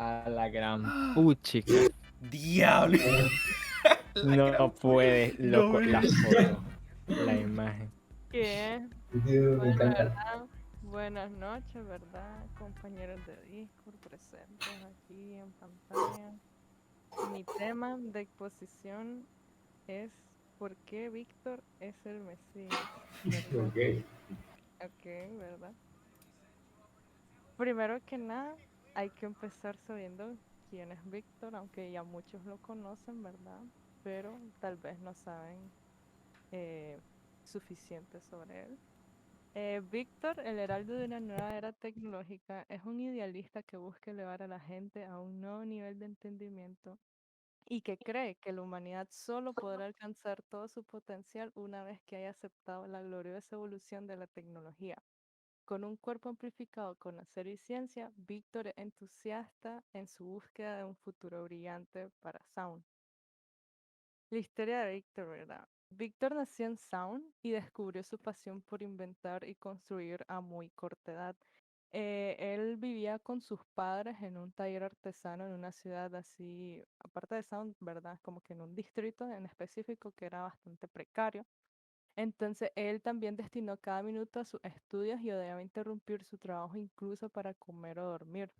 A la gran puchica. ¡Diablo! La gran... No puede, No, loco, la foto, la imagen. ¿Qué? Me Bueno, encanta. ¿verdad? Buenas noches, ¿verdad? Compañeros de Discord presentes aquí en pantalla. Mi tema de exposición es ¿por qué Víctor es el Mesías? ¿Verdad? Ok. Ok, ¿verdad? Primero que nada, hay que empezar sabiendo quién es Víctor, aunque ya muchos lo conocen, ¿verdad? Pero tal vez no saben eh, suficiente sobre él. Víctor, el heraldo de una nueva era tecnológica, es un idealista que busca elevar a la gente a un nuevo nivel de entendimiento y que cree que la humanidad solo podrá alcanzar todo su potencial una vez que haya aceptado la gloriosa evolución de la tecnología. Con un cuerpo amplificado con acero y ciencia, Víctor es entusiasta en su búsqueda de un futuro brillante para Sound. La historia de Víctor, ¿verdad? Víctor nació en Sound y descubrió su pasión por inventar y construir a muy corta edad. Él vivía con sus padres en un taller artesano en una ciudad así, aparte de Sound, ¿verdad? Como que en un distrito en específico que era bastante precario. Entonces él también destinó cada minuto a sus estudios y odiaba interrumpir su trabajo incluso para comer o dormir.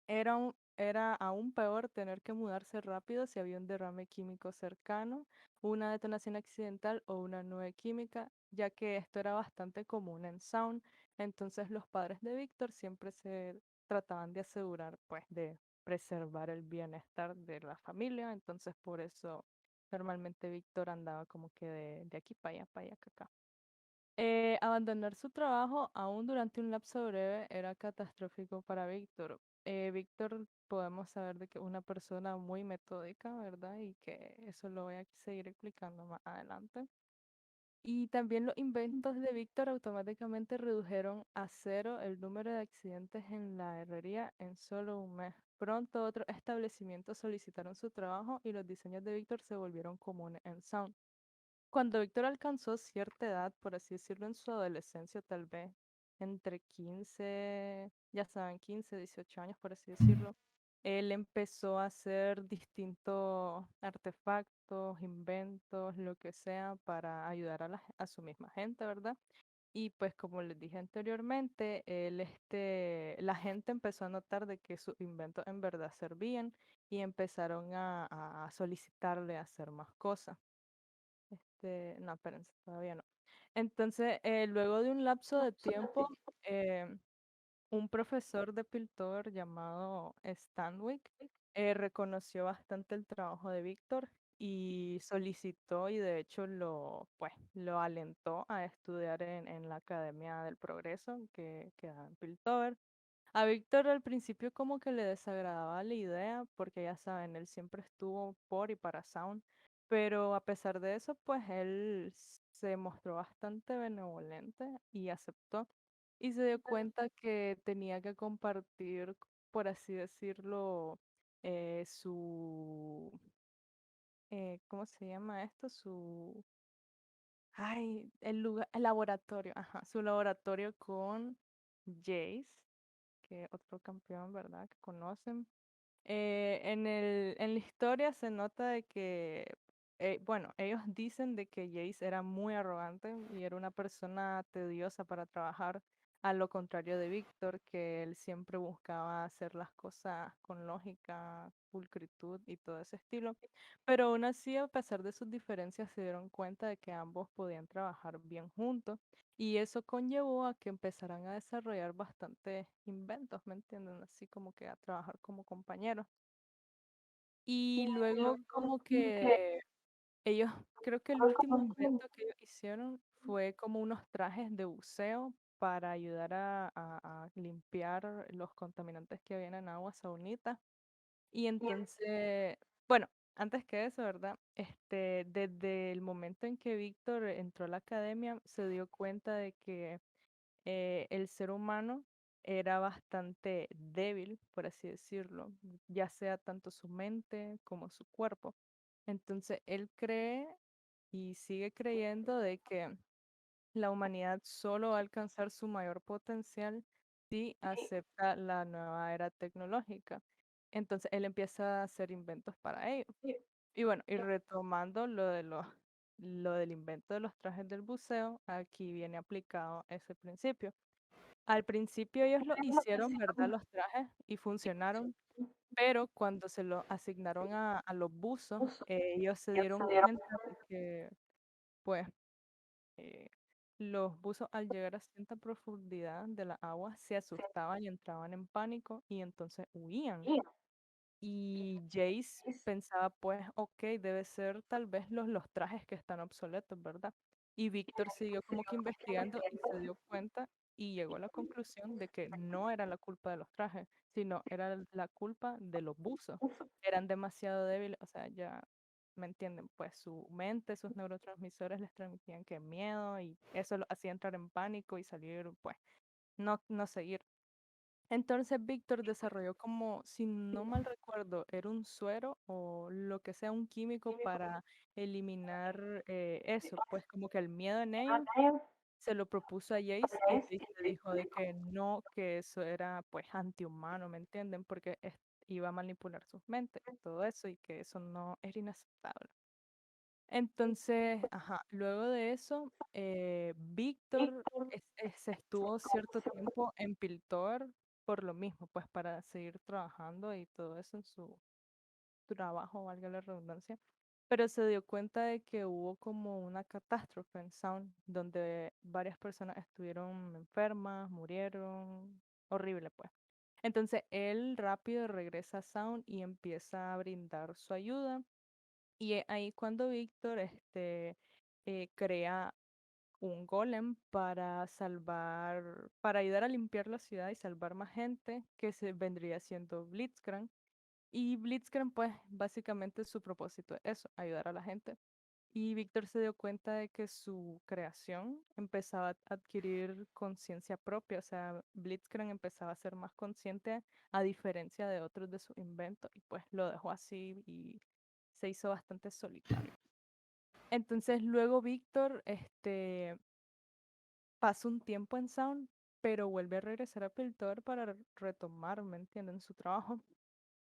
Era aún peor tener que mudarse rápido si había un derrame químico cercano, una detonación accidental o una nube química, ya que esto era bastante común en Sound. Entonces los padres de Víctor siempre se trataban de asegurar, pues, de preservar el bienestar de la familia. Entonces por eso normalmente Víctor andaba como que de aquí para allá, acá. Abandonar su trabajo aún durante un lapso breve era catastrófico para Víctor. Víctor podemos saber de que es una persona muy metódica, ¿verdad? Y que eso lo voy a seguir explicando más adelante. Y también los inventos de Víctor automáticamente redujeron a cero el número de accidentes en la herrería en solo un mes. Pronto otros establecimientos solicitaron su trabajo y los diseños de Víctor se volvieron comunes en Sound. Cuando Víctor alcanzó cierta edad, por así decirlo, en su adolescencia, tal vez entre 15, ya saben, 15, 18 años, por así decirlo, él empezó a hacer distintos artefactos, inventos, lo que sea, para ayudar a su misma gente, ¿verdad? Y pues como les dije anteriormente, la gente empezó a notar de que sus inventos en verdad servían y empezaron a solicitarle hacer más cosas. No, espérense, todavía no. Entonces, luego de un lapso de tiempo, eh, un profesor de Piltover llamado Stanwyck reconoció bastante el trabajo de Víctor y solicitó y de hecho lo alentó a estudiar en la Academia del Progreso que da en Piltover. A Víctor al principio como que le desagradaba la idea, porque ya saben, él siempre estuvo por y para Sound, pero a pesar de eso, pues él se mostró bastante benevolente y aceptó, y se dio cuenta que tenía que compartir, por así decirlo, su, ¿cómo se llama esto? El lugar, el laboratorio, ajá, su laboratorio con Jace, que otro campeón, ¿verdad? Que conocen. En la historia se nota de que, bueno, ellos dicen de que Jace era muy arrogante y era una persona tediosa para trabajar, a lo contrario de Víctor, que él siempre buscaba hacer las cosas con lógica, pulcritud y todo ese estilo. Pero aún así, a pesar de sus diferencias, se dieron cuenta de que ambos podían trabajar bien juntos. Y eso conllevó a que empezaran a desarrollar bastantes inventos, ¿me entienden? Así como que a trabajar como compañeros. Y luego como que ellos, creo que el último invento que ellos hicieron fue como unos trajes de buceo para ayudar a limpiar los contaminantes que habían en agua saunita. Y entonces, bueno, antes que eso, ¿verdad? Desde el momento en que Víctor entró a la academia, se dio cuenta de que el ser humano era bastante débil, por así decirlo, ya sea tanto su mente como su cuerpo. Entonces, él cree y sigue creyendo de que la humanidad solo va a alcanzar su mayor potencial si acepta la nueva era tecnológica. Entonces él empieza a hacer inventos para ellos. Y bueno, y retomando lo del invento de los trajes del buceo, aquí viene aplicado ese principio. Al principio ellos lo hicieron, ¿verdad? Los trajes y funcionaron, pero cuando se lo asignaron a los buzos, ellos se dieron cuenta de que, pues, eh, los buzos al llegar a cierta profundidad de la agua se asustaban y entraban en pánico y entonces huían. Y Jace pensaba, pues, ok, debe ser tal vez los trajes que están obsoletos, ¿verdad? Y Víctor siguió como que investigando y se dio cuenta y llegó a la conclusión de que no era la culpa de los trajes, sino era la culpa de los buzos. Eran demasiado débiles, o sea, ya me entienden, pues su mente, sus neurotransmisores les transmitían que miedo y eso lo hacía entrar en pánico y salir, pues, no seguir. Entonces Víctor desarrolló como, si no mal recuerdo, era un suero o lo que sea, un químico para eliminar eso, pues como que el miedo en ellos se lo propuso a Jace y Jace le dijo de que no, que eso era pues antihumano, ¿me entienden? Porque iba a manipular sus mentes y todo eso y que eso no era inaceptable. Entonces, ajá, luego de eso, Víctor se estuvo cierto tiempo en Piltover por lo mismo, pues para seguir trabajando y todo eso en su trabajo, valga la redundancia, pero se dio cuenta de que hubo como una catástrofe en Sound, donde varias personas estuvieron enfermas, murieron, horrible pues. Entonces él rápido regresa a Sound y empieza a brindar su ayuda y ahí cuando Víctor crea un golem para salvar, para ayudar a limpiar la ciudad y salvar más gente, que se vendría siendo Blitzcrank. Y Blitzcrank, pues, básicamente su propósito es eso, ayudar a la gente. Y Víctor se dio cuenta de que su creación empezaba a adquirir conciencia propia, o sea, Blitzcrank empezaba a ser más consciente a diferencia de otros de sus inventos, y pues lo dejó así y se hizo bastante solitario. Entonces luego Víctor pasa un tiempo en Sound, pero vuelve a regresar a Piltover para retomar, ¿me entienden?, su trabajo.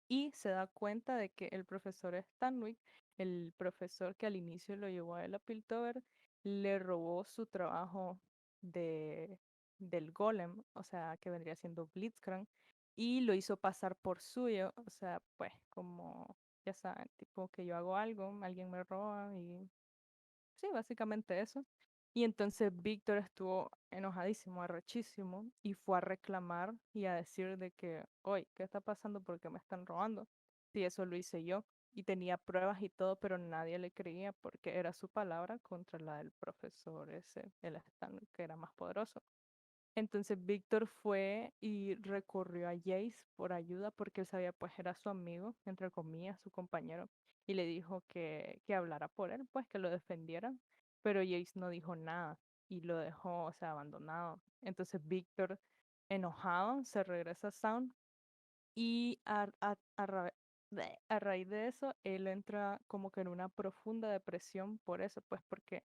Y se da cuenta de que el profesor Stanwyck, el profesor que al inicio lo llevó a él a Piltover, le robó su trabajo de, del golem, o sea, que vendría siendo Blitzcrank, y lo hizo pasar por suyo, o sea, pues como, ya saben, tipo que yo hago algo, alguien me roba y sí, básicamente eso. Y entonces Víctor estuvo enojadísimo, arrechísimo, y fue a reclamar y a decir de que, oye, ¿qué está pasando? ¿Por qué me están robando? Si eso lo hice yo. Y tenía pruebas y todo, pero nadie le creía porque era su palabra contra la del profesor ese, el Stan, que era más poderoso. Entonces Víctor fue y recurrió a Jace por ayuda porque él sabía pues era su amigo, entre comillas, su compañero, y le dijo que hablara por él, pues que lo defendiera, pero Jace no dijo nada y lo dejó, o sea, abandonado. Entonces Víctor, enojado, se regresa a Sound y a raíz de eso, él entra como que en una profunda depresión por eso, pues porque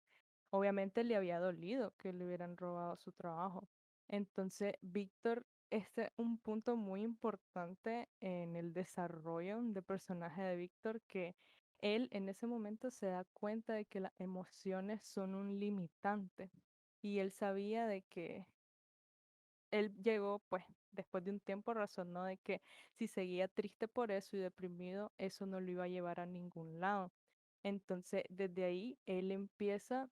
obviamente le había dolido que le hubieran robado su trabajo. Entonces, Víctor, este es un punto muy importante en el desarrollo de personaje de Víctor, que él en ese momento se da cuenta de que las emociones son un limitante y él sabía de que él llegó, pues, después de un tiempo, razonó de que si seguía triste por eso y deprimido, eso no lo iba a llevar a ningún lado. Entonces, desde ahí, él empieza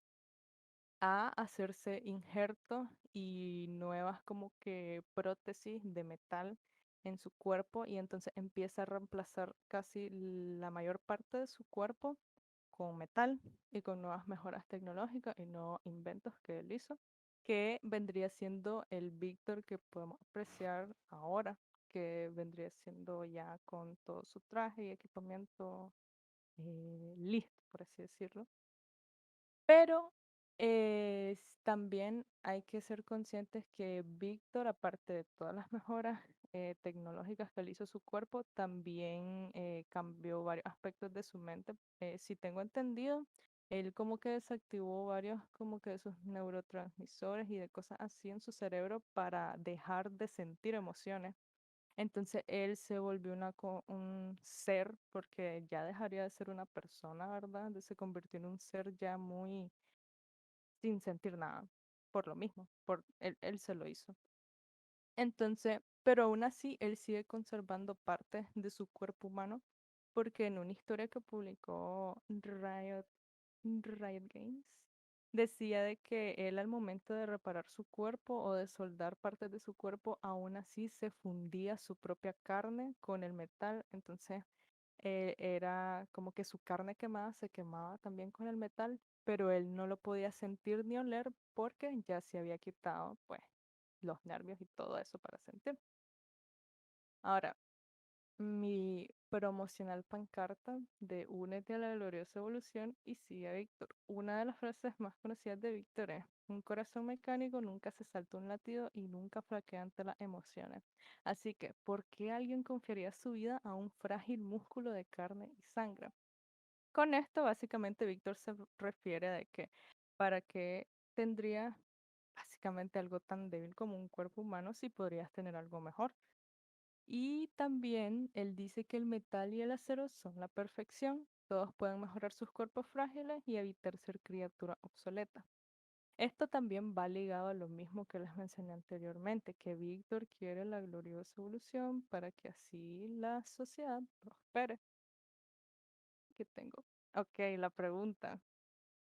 a hacerse injertos y nuevas como que prótesis de metal en su cuerpo y entonces empieza a reemplazar casi la mayor parte de su cuerpo con metal y con nuevas mejoras tecnológicas y nuevos inventos que él hizo, que vendría siendo el Víctor que podemos apreciar ahora, que vendría siendo ya con todo su traje y equipamiento listo, por así decirlo. Pero también hay que ser conscientes que Víctor, aparte de todas las mejoras tecnológicas que le hizo a su cuerpo, también cambió varios aspectos de su mente. Si tengo entendido, él como que desactivó varios como que de sus neurotransmisores y de cosas así en su cerebro para dejar de sentir emociones. Entonces él se volvió un ser, porque ya dejaría de ser una persona, ¿verdad? Se convirtió en un ser ya muy sin sentir nada, por lo mismo, él se lo hizo. Entonces, pero aún así, él sigue conservando partes de su cuerpo humano, porque en una historia que publicó Riot Games, decía de que él al momento de reparar su cuerpo o de soldar partes de su cuerpo, aún así se fundía su propia carne con el metal. Entonces, era como que su carne quemada se quemaba también con el metal, pero él no lo podía sentir ni oler porque ya se había quitado, pues, los nervios y todo eso para sentir. Ahora, mi promocional pancarta de Únete a la gloriosa evolución y sigue a Víctor. Una de las frases más conocidas de Víctor es: un corazón mecánico nunca se salta un latido y nunca flaquea ante las emociones. Así que, ¿por qué alguien confiaría su vida a un frágil músculo de carne y sangre? Con esto, básicamente, Víctor se refiere de que para qué tendría básicamente algo tan débil como un cuerpo humano si podrías tener algo mejor. Y también él dice que el metal y el acero son la perfección. Todos pueden mejorar sus cuerpos frágiles y evitar ser criatura obsoleta. Esto también va ligado a lo mismo que les mencioné anteriormente, que Víctor quiere la gloriosa evolución para que así la sociedad prospere. ¿Qué tengo? Ok, la pregunta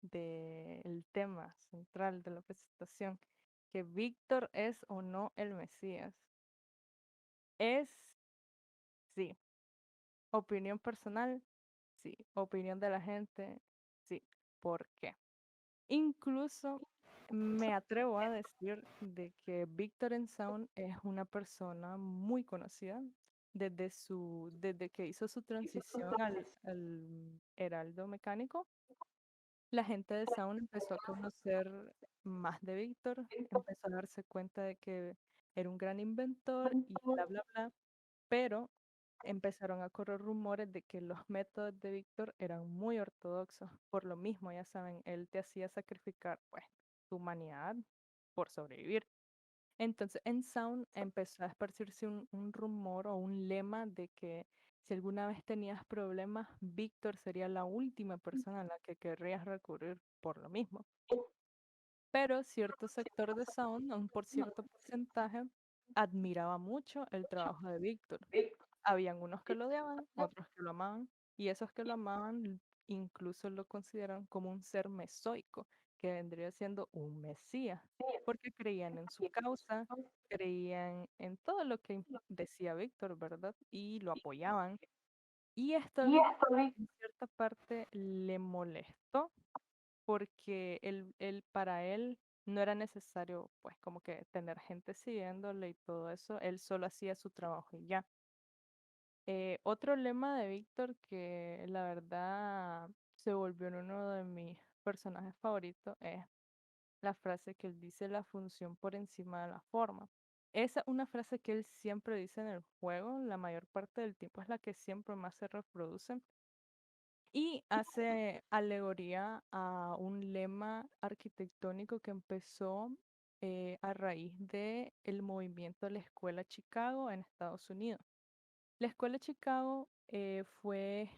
del tema central de la presentación, que Víctor es o no el Mesías. Es sí. Opinión personal, sí. Opinión de la gente, sí. ¿Por qué? Incluso me atrevo a decir de que Victor Sound es una persona muy conocida desde que hizo su transición al heraldo mecánico. La gente de Sound empezó a conocer más de Víctor, empezó a darse cuenta de que era un gran inventor y bla, bla, bla, pero empezaron a correr rumores de que los métodos de Víctor eran muy ortodoxos. Por lo mismo, ya saben, él te hacía sacrificar, pues, tu humanidad por sobrevivir. Entonces, en Sound empezó a esparcirse un rumor o un lema de que si alguna vez tenías problemas, Víctor sería la última persona a la que querrías recurrir por lo mismo. Pero cierto sector de Sound, aún por cierto porcentaje, admiraba mucho el trabajo de Víctor. Habían unos que lo odiaban, otros que lo amaban, y esos que lo amaban incluso lo consideran como un ser mesoico, que vendría siendo un mesías, porque creían en su causa, creían en todo lo que decía Víctor, ¿verdad? Y lo apoyaban. Y esto a Víctor en cierta parte le molestó, porque para él no era necesario, pues, como que tener gente siguiéndole y todo eso, él solo hacía su trabajo y ya. Otro lema de Víctor que la verdad se volvió en uno de mis personajes favoritos es la frase que él dice: la función por encima de la forma. Esa es una frase que él siempre dice en el juego, la mayor parte del tiempo es la que siempre más se reproduce y hace alegoría a un lema arquitectónico que empezó a raíz de el movimiento de la Escuela Chicago en Estados Unidos. La Escuela Chicago fue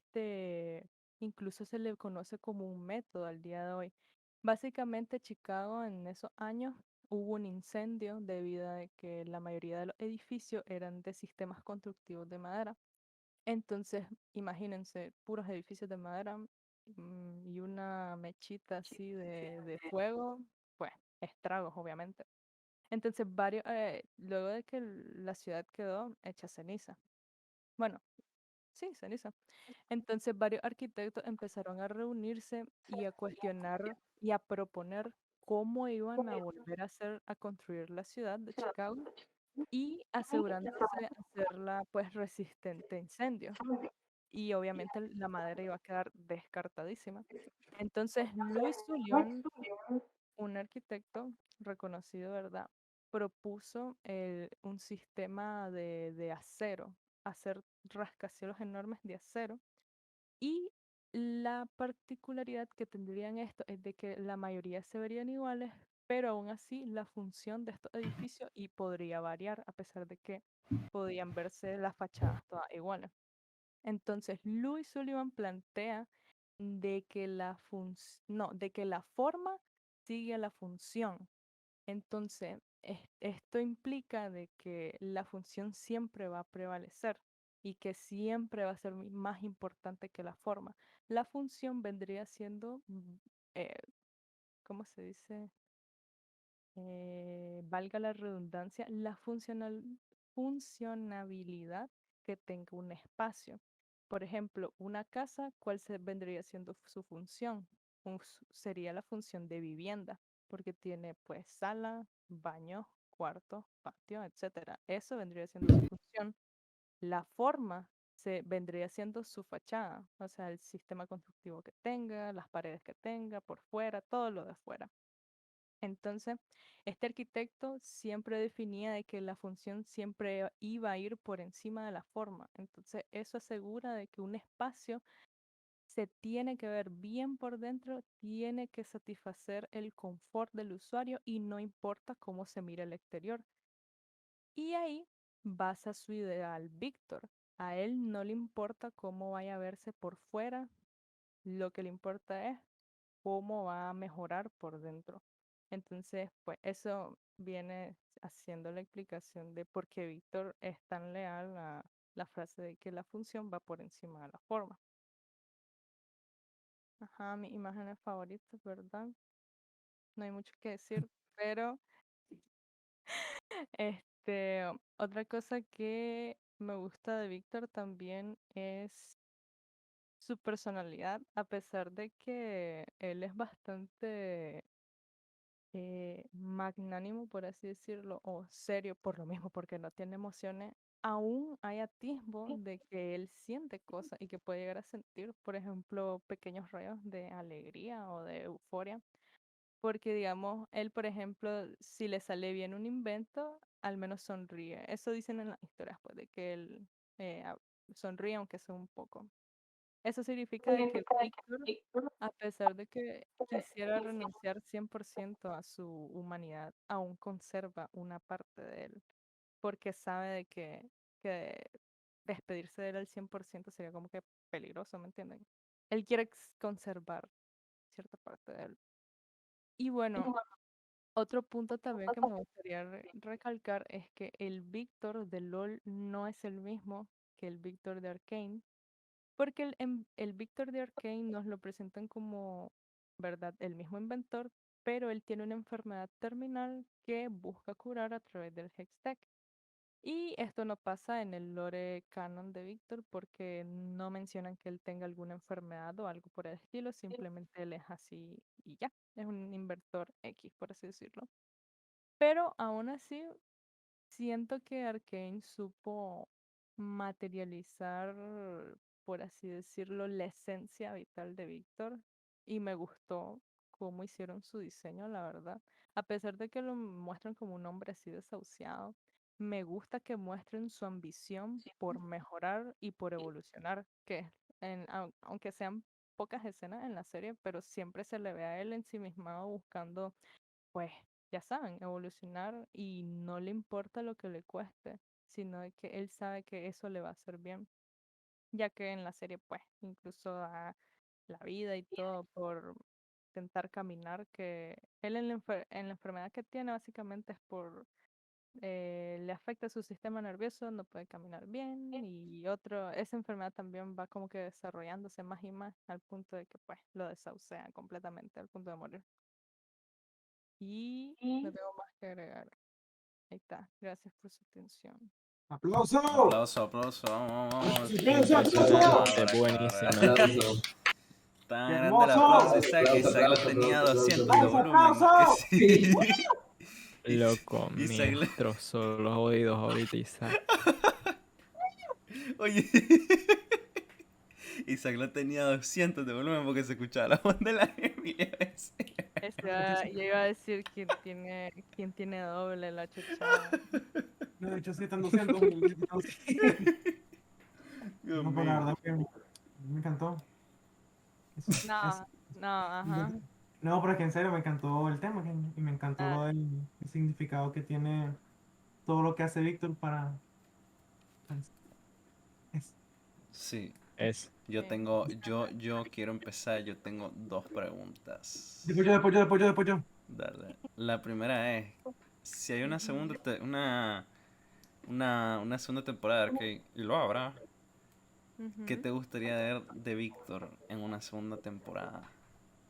incluso se le conoce como un método al día de hoy. Básicamente Chicago en esos años hubo un incendio debido a que la mayoría de los edificios eran de sistemas constructivos de madera. Entonces, imagínense, puros edificios de madera y una mechita así de fuego, pues estragos, obviamente. Entonces, luego de que la ciudad quedó hecha ceniza. Bueno, sí, ceniza. Entonces, varios arquitectos empezaron a reunirse y a cuestionar y a proponer cómo iban a volver a construir la ciudad de Chicago y asegurándose de hacerla pues resistente a incendios. Y obviamente la madera iba a quedar descartadísima. Entonces, Louis Sulivan, un arquitecto reconocido, ¿verdad? Propuso un sistema de acero, hacer rascacielos enormes de acero. Y la particularidad que tendrían esto es de que la mayoría se verían iguales, pero aún así la función de estos edificios y podría variar a pesar de que podían verse las fachadas todas iguales. Entonces, Louis Sullivan plantea de que la forma sigue a la función. Entonces, esto implica de que la función siempre va a prevalecer y que siempre va a ser más importante que la forma. La función vendría siendo, eh, ¿cómo se dice? Valga la redundancia, la funcionabilidad que tenga un espacio. Por ejemplo, una casa, ¿cuál vendría siendo su función? Sería la función de vivienda, porque tiene pues sala, baño, cuarto, patio, etcétera. Eso vendría siendo su función. La forma vendría siendo su fachada, o sea, el sistema constructivo que tenga, las paredes que tenga, por fuera, todo lo de afuera. Entonces, este arquitecto siempre definía de que la función siempre iba a ir por encima de la forma. Entonces, eso asegura de que un espacio se tiene que ver bien por dentro, tiene que satisfacer el confort del usuario y no importa cómo se mire el exterior. Y ahí basa su ideal Víctor. A él no le importa cómo vaya a verse por fuera, lo que le importa es cómo va a mejorar por dentro. Entonces, pues eso viene haciendo la explicación de por qué Víctor es tan leal a la frase de que la función va por encima de la forma. Ajá, mi imagen favorita, ¿verdad? No hay mucho que decir, pero este, otra cosa que me gusta de Víctor también es su personalidad, a pesar de que él es bastante magnánimo, por así decirlo, o serio, por lo mismo, porque no tiene emociones, aún hay atisbo de que él siente cosas y que puede llegar a sentir, por ejemplo, pequeños rayos de alegría o de euforia, porque digamos, él, por ejemplo, si le sale bien un invento, al menos sonríe. Eso dicen en las historias, pues, de que él sonríe aunque sea un poco. Eso significa de que Víctor, a pesar de que quisiera renunciar 100% a su humanidad, aún conserva una parte de él, porque sabe de que despedirse de él al 100% sería como que peligroso, ¿me entienden? Él quiere conservar cierta parte de él. Y bueno, otro punto también que me gustaría recalcar es que el Víctor de LOL no es el mismo que el Víctor de Arcane. Porque el Víctor de Arcane nos lo presentan como, ¿verdad?, el mismo inventor, pero él tiene una enfermedad terminal que busca curar a través del Hextech. Y esto no pasa en el lore canon de Víctor porque no mencionan que él tenga alguna enfermedad o algo por el estilo, simplemente él es así y ya, es un inventor X, por así decirlo. Pero aún así, siento que Arcane supo materializar, por así decirlo, la esencia vital de Víctor y me gustó cómo hicieron su diseño, la verdad. A pesar de que lo muestran como un hombre así desahuciado, me gusta que muestren su ambición por mejorar y por evolucionar, que aunque sean pocas escenas en la serie, pero siempre se le ve a él ensimismado buscando pues ya saben, evolucionar y no le importa lo que le cueste, sino de que él sabe que eso le va a hacer bien, ya que en la serie pues incluso da la vida y todo por intentar caminar, que él en la enfermedad que tiene básicamente es por, le afecta su sistema nervioso, no puede caminar bien y esa enfermedad también va como que desarrollándose más y más al punto de que pues lo desahucia completamente al punto de morir. Y no tengo más que agregar. Ahí está. Gracias por su atención. ¡Aplauso! Aplauso, aplauso, vamos, vamos. Impresionante, Ahora, buenísima. ¡Aplauso! Tan ¡Qué grande el hermoso! aplauso, Isaac. Aplauso, Isaac lo aplauso, tenía a aplauso, 200 de aplauso. volumen. ¡Aplauso! Que sí. Loco, me Isaac, destrozó los oídos ahorita, Isaac. oye, Isaac lo tenía a 200 de volumen porque se escuchaba la voz de la Emilia. Yo iba a decir quién tiene doble la chochada. No, de hecho, sí están 200. Dios No, pero la mío. verdad que me encantó. No, no, ajá. No, pero es que en serio me encantó el tema y me encantó Ah, el significado que tiene todo lo que hace Víctor para... pues, es- Sí, Es. yo quiero empezar, yo tengo dos preguntas. Después yo. Dale. La primera es, si hay una ujú, una segunda temporada de Arcane, y lo habrá, ¿qué ujú. te gustaría ver de Víctor en una segunda temporada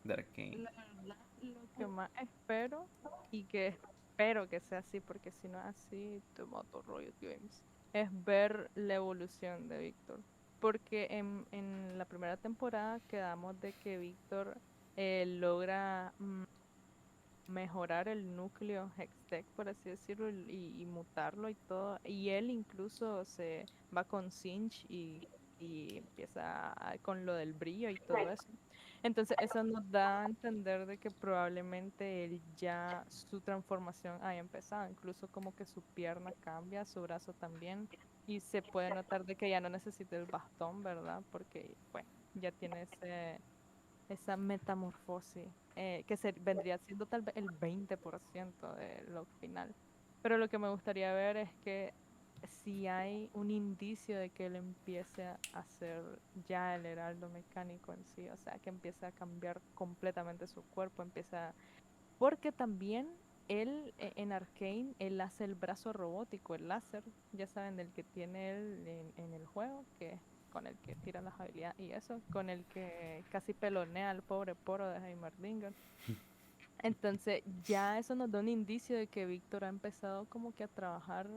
de Arcane? La verdad, lo que más espero y que espero que sea así, porque si no es así, te mato Riot Games, es ver la evolución de Víctor. Porque en la primera temporada quedamos de que Víctor logra mejorar el núcleo Hextech, por así decirlo, y mutarlo y todo. Y él incluso se va con Sinch y empieza con lo del brillo y todo eso. Entonces eso nos da a entender de que probablemente él ya su transformación haya empezado, incluso como que su pierna cambia, su brazo también, y se puede notar de que ya no necesita el bastón, ¿verdad? Porque pues ya tiene esa metamorfosis, que vendría siendo tal vez el 20% de lo final. Pero lo que me gustaría ver es que si hay un indicio de que él empiece a hacer ya el heraldo mecánico en sí, o sea, que empiece a cambiar completamente su cuerpo, porque también él en Arcane, él hace el brazo robótico, el láser, ya saben, del que tiene él en el juego, que es con el que tira las habilidades y eso, con el que casi pelonea al pobre Poro de Heimerdinger. Entonces ya eso nos da un indicio de que Víctor ha empezado como que a trabajar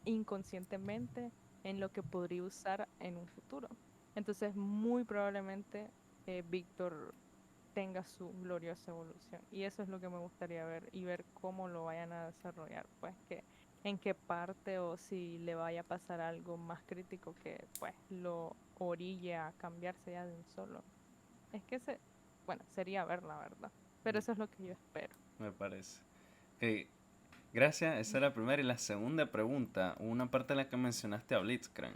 inconscientemente en lo que podría usar en un futuro. Entonces muy probablemente Víctor tenga su gloriosa evolución. Y eso es lo que me gustaría ver y ver cómo lo vayan a desarrollar, pues que en qué parte o si le vaya a pasar algo más crítico que pues lo orille a cambiarse ya de un solo. Es que bueno, sería ver la verdad, pero eso es lo que yo espero. Me parece. Ok, gracias, esa es la primera. Y la segunda pregunta, una parte en la que mencionaste a Blitzcrank.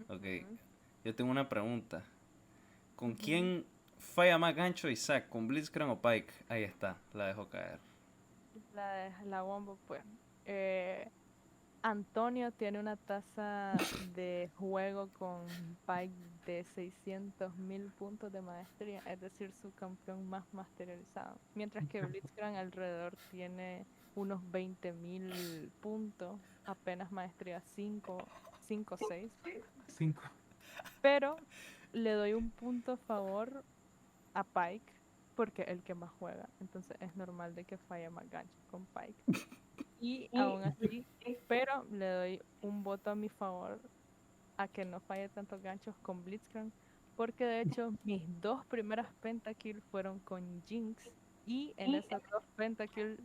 Ok, Ujú, yo tengo una pregunta. ¿Con ujú. quién falla más gancho Isaac? ¿Con Blitzcrank o Pike? Ahí está, la dejo caer. La bomba, pues. eh, Antonio tiene una tasa de juego con Pike de 600.000 puntos de maestría, es decir, su campeón más masterizado. Mientras que Blitzcrank alrededor tiene unos 20.000 puntos, apenas maestría 5 6. 5. Pero le doy un punto a favor a Pike porque es el que más juega. Entonces es normal de que falle más ganchos con Pike. Y aún así, pero le doy un voto a mi favor a que no falle tantos ganchos con Blitzcrank, porque de hecho mis dos primeras pentakills fueron con Jinx y en esas dos pentakills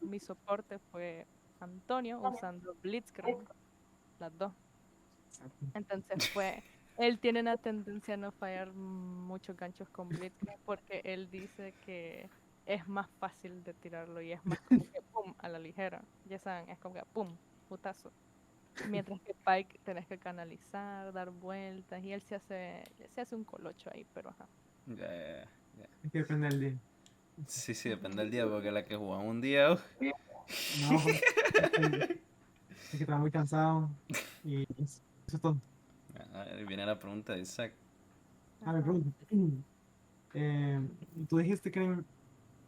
mi soporte fue Antonio usando Blitzcrank, las dos. Entonces él tiene una tendencia a no fallar muchos ganchos con Blitzcrank porque él dice que es más fácil de tirarlo y es más como que pum, a la ligera. Ya saben, es como que pum, putazo. Mientras que Pike tenés que canalizar, dar vueltas y él se hace un colocho ahí, pero ajá. Ya, ya, ya. Es que depende del día. Sí, sí, depende del día, porque la que jugamos un día, uf. No, pues, es que estaba muy cansado y eso es todo. Ahí viene la pregunta de Isaac. Me Ajá. pregunto. Eh, Tú dijiste que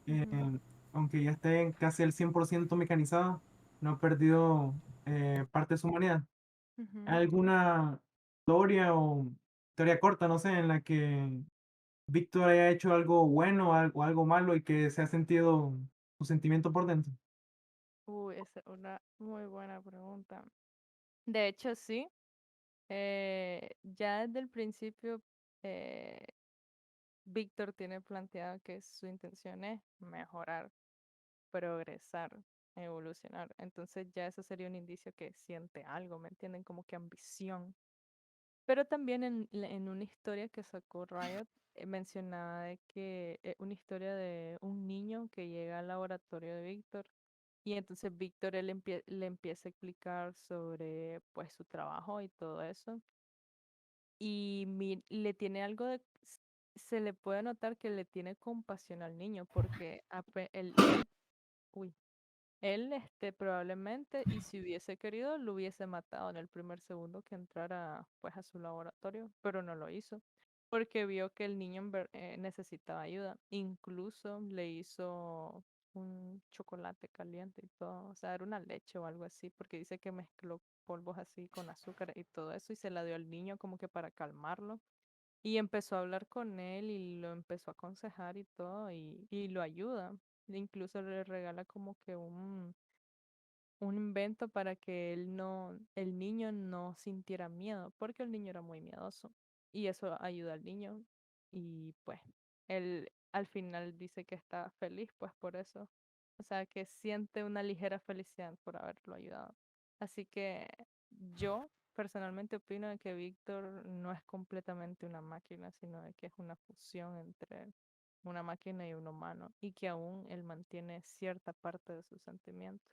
Ujú, aunque ya esté casi al 100% mecanizado, no ha perdido parte de su humanidad. ¿Hay ujú. alguna historia o historia corta, no sé, en la que Víctor haya hecho algo bueno o algo malo y que se ha sentido su sentimiento por dentro? Uy, esa es una muy buena pregunta. De hecho, sí. Ya desde el principio, eh, Víctor tiene planteado que su intención es mejorar, progresar, evolucionar. Entonces ya eso sería un indicio que siente algo, ¿me entienden? Como que ambición. Pero también en una historia que sacó Riot, mencionaba de que una historia de un niño que llega al laboratorio de Víctor y entonces Víctor le empieza a explicar sobre pues su trabajo y todo eso y le tiene algo de se le puede notar que le tiene compasión al niño porque él, uy, él probablemente, y si hubiese querido, lo hubiese matado en el primer segundo que entrara pues a su laboratorio, pero no lo hizo porque vio que el niño necesitaba ayuda. Incluso le hizo un chocolate caliente y todo, o sea, era una leche o algo así, porque dice que mezcló polvos así con azúcar y todo eso y se la dio al niño como que para calmarlo. Y empezó a hablar con él y lo empezó a aconsejar y todo y lo ayuda. Incluso le regala como que un invento para que el niño no sintiera miedo, porque el niño era muy miedoso. Y eso ayuda al niño. Y pues él al final dice que está feliz, pues por eso. O sea, que siente una ligera felicidad por haberlo ayudado. Así que yo personalmente opino de que Víctor no es completamente una máquina, sino de que es una fusión entre una máquina y un humano, y que aún él mantiene cierta parte de sus sentimientos,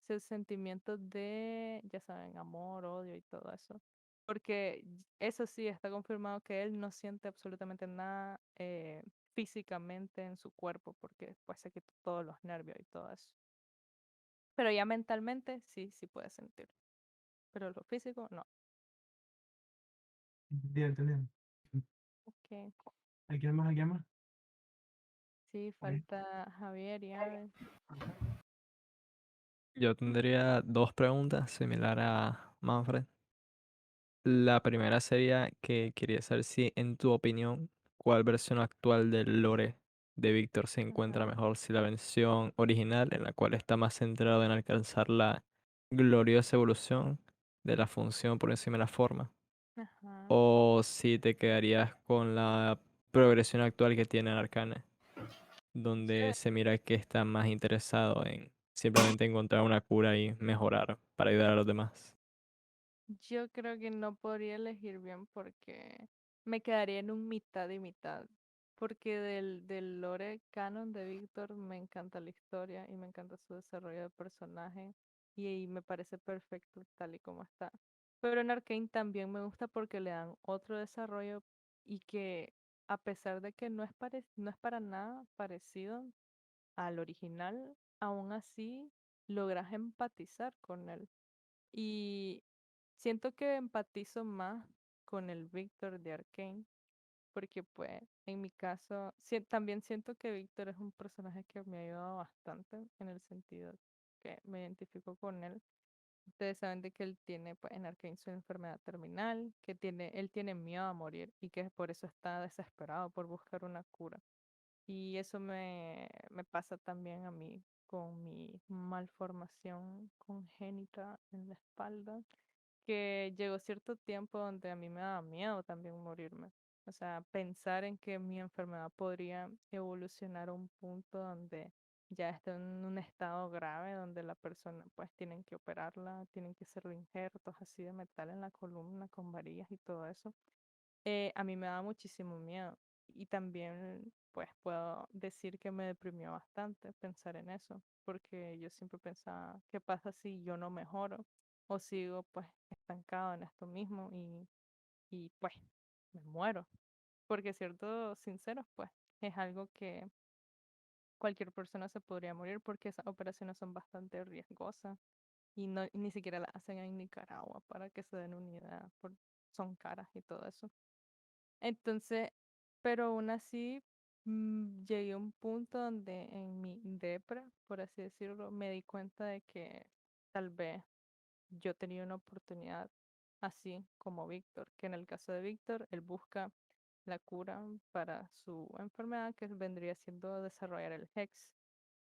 sus sentimientos de, ya saben, amor, odio y todo eso. Porque eso sí, está confirmado que él no siente absolutamente nada físicamente en su cuerpo, porque pues se quitó todos los nervios y todo eso. Pero ya mentalmente sí, sí puede sentir. Pero lo físico, no. Entendido, entendido. Ok. ¿Alguien más? ¿Alguien más? Sí, Ok. falta Javier y Aves. Yo tendría dos preguntas similar a Manfred. La primera sería que quería saber si, en tu opinión, cuál versión actual del lore de Víctor se encuentra Ajá, mejor, si la versión original, en la cual está más centrado en alcanzar la gloriosa evolución de la función por encima de la forma, ajá. o si te quedarías con la progresión actual que tiene en Arcane, donde Yo, se mira que está más interesado en simplemente encontrar una cura y mejorar para ayudar a los demás. Yo creo que no podría elegir bien porque me quedaría en un mitad y mitad. Porque del lore canon de Víctor me encanta la historia y me encanta su desarrollo de personaje y me parece perfecto tal y como está. Pero en Arcane también me gusta porque le dan otro desarrollo y que a pesar de que no es para nada parecido al original, aún así logras empatizar con él. Y siento que empatizo más con el Víctor de Arcane, porque pues en mi caso también siento que Víctor es un personaje que me ha ayudado bastante en el sentido que me identifico con él. Ustedes saben de que él tiene pues, en Arcane su enfermedad terminal, que él tiene miedo a morir y que por eso está desesperado por buscar una cura. Y eso me pasa también a mí con mi malformación congénita en la espalda, que llegó cierto tiempo donde a mí me daba miedo también morirme. O sea, pensar en que mi enfermedad podría evolucionar a un punto donde ya está en un estado grave, donde la persona pues tienen que operarla, tienen que hacerle injertos así de metal en la columna con varillas y todo eso. A mí me da muchísimo miedo y también pues puedo decir que me deprimió bastante pensar en eso, porque yo siempre pensaba, ¿qué pasa si yo no mejoro o sigo pues estancado en esto mismo y pues me muero? Porque siendo sinceros, pues es algo que cualquier persona se podría morir porque esas operaciones son bastante riesgosas y no, ni siquiera las hacen en Nicaragua para que se den una idea, son caras y todo eso. Entonces, pero aún así llegué a un punto donde en mi depre, por así decirlo, me di cuenta de que tal vez yo tenía una oportunidad así como Víctor, que en el caso de Víctor, él busca la cura para su enfermedad, que vendría siendo desarrollar el Hex.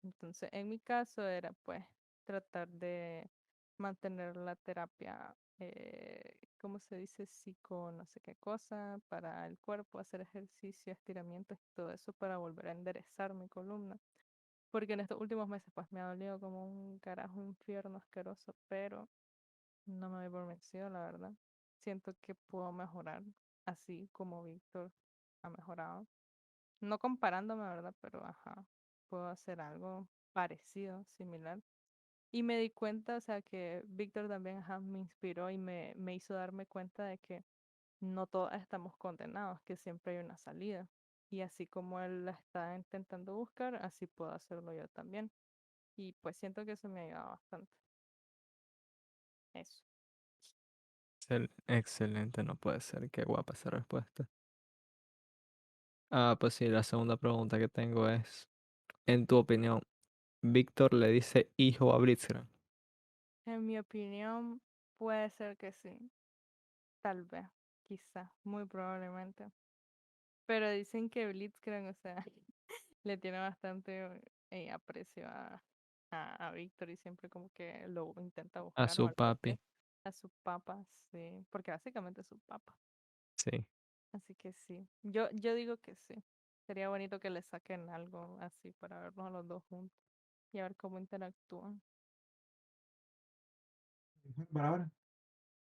Entonces, en mi caso era pues tratar de mantener la terapia, ¿cómo se dice? Psico, no sé qué cosa, para el cuerpo, hacer ejercicio, estiramientos y todo eso para volver a enderezar mi columna. Porque en estos últimos meses pues me ha dolido como un carajo, un infierno asqueroso, pero no me doy por vencido, la verdad. Siento que puedo mejorar así como Víctor ha mejorado. No comparándome, ¿verdad? Pero ajá, puedo hacer algo parecido, similar. Y me di cuenta, o sea, que Víctor también ajá, me inspiró y me hizo darme cuenta de que no todos estamos condenados, que siempre hay una salida. Y así como él la está intentando buscar, así puedo hacerlo yo también. Y pues siento que eso me ayuda bastante. Eso. Excelente, no puede ser. Qué guapa esa respuesta. Ah, pues sí, la segunda pregunta que tengo es, en tu opinión, ¿Víctor le dice hijo a Blitzcrank? En mi opinión, puede ser que sí. Tal vez, quizá, muy probablemente. Pero dicen que Blitzcrank, o sea, le tiene bastante aprecio a Víctor y siempre como que lo intenta A buscar o su algo así. papi, A su papá, sí, porque básicamente es su papá. sí. Así que sí, yo digo que sí. Sería bonito que le saquen algo así para verlos a los dos juntos y a ver cómo interactúan. Para ahora,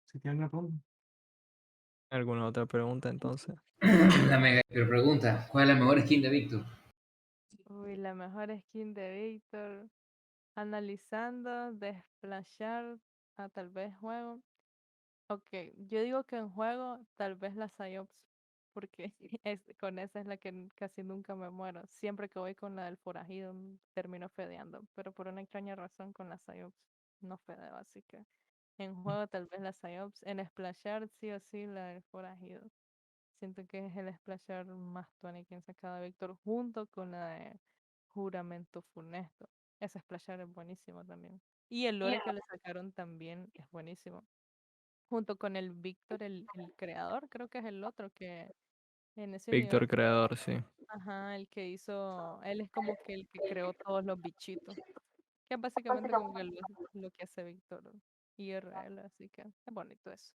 si tienen una pregunta. ¿Alguna otra pregunta entonces? La mega pregunta, ¿cuál es la mejor skin de Víctor? Uy, la mejor skin de Víctor. Analizando, desplayar a tal vez juego. Ok, yo digo que en juego tal vez la Psyops, porque con esa es la que casi nunca me muero. Siempre que voy con la del forajido termino fedeando, pero por una extraña razón con la Psyops no fedeo, así que en juego tal vez la Psyops. En splashear sí o sí la del forajido. Siento que es el splasher más tuani que han sacado de Víctor junto con la de Juramento Funesto. Ese splasher es buenísimo también. Y el lore que le sacaron también es buenísimo. Junto con el Víctor, el creador, creo que es el otro que en ese Víctor universo, Creador, sí. ajá, el que hizo, él es como que el que creó todos los bichitos. Que es básicamente como que lo que hace Víctor IRL, así que es bonito eso.